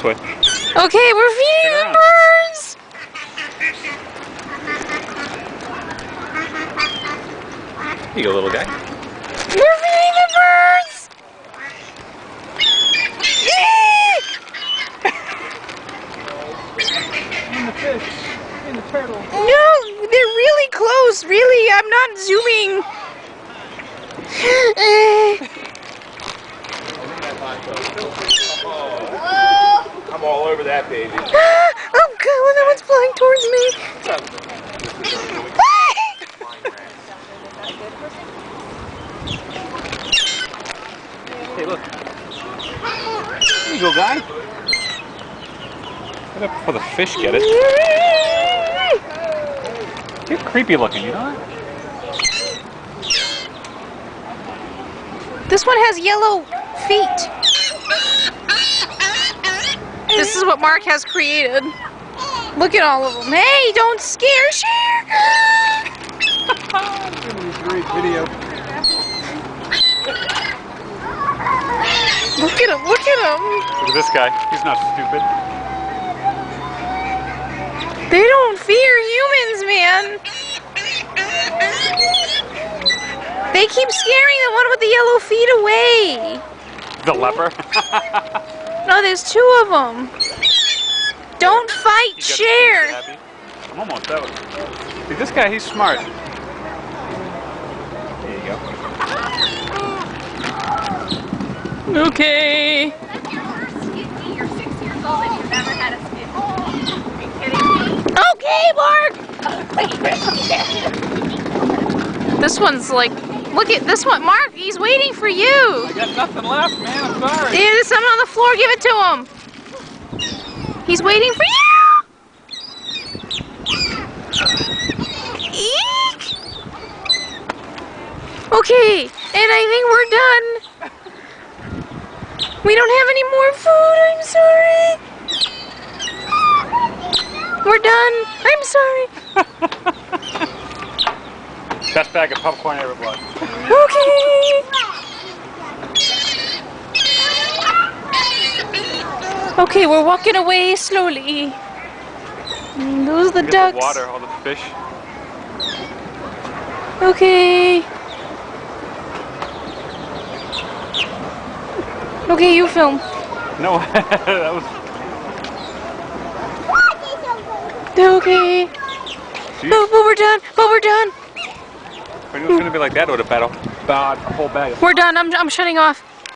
this way. Okay, we're feeding the birds! Here you go, little guy. We're feeding the birds! And the fish. And the turtle. No, they're really close, really. I'm not zooming. I'm all over that baby. Oh god, that one's flying towards me. Hey, look. Here you go, guy. Get up before the fish get it. You're creepy looking, you know that? This one has yellow feet. This is what Mark has created. Look at all of them. Hey, don't scare Cher! Great video. Look at him, look at him. Look at this guy. He's not stupid. They don't fear humans, man. They keep scaring the one with the yellow feet away. The leper? No, there's two of them. Don't fight Cher. I'm almost out. See, this guy, he's smart. There you go. Okay. You're 6 years old and you've never had a skin. Are you kidding me? Okay, Mark. This one's like, look at this one. Mark, he's waiting for you. I got nothing left, man. I'm sorry. There's something on the floor. Give it to him. He's waiting for you. Eek. Okay, and I think we're done. We don't have any more food. I'm sorry. We're done. I'm sorry. Best bag of popcorn I ever bought. Okay. Okay, we're walking away slowly. And those are the ducks. The water, all the fish. Okay. Okay, you film. No, that was... Okay. But we're done. But we're done. If it was going to be like that, it would have battled a whole bag. We're done. I'm shutting off.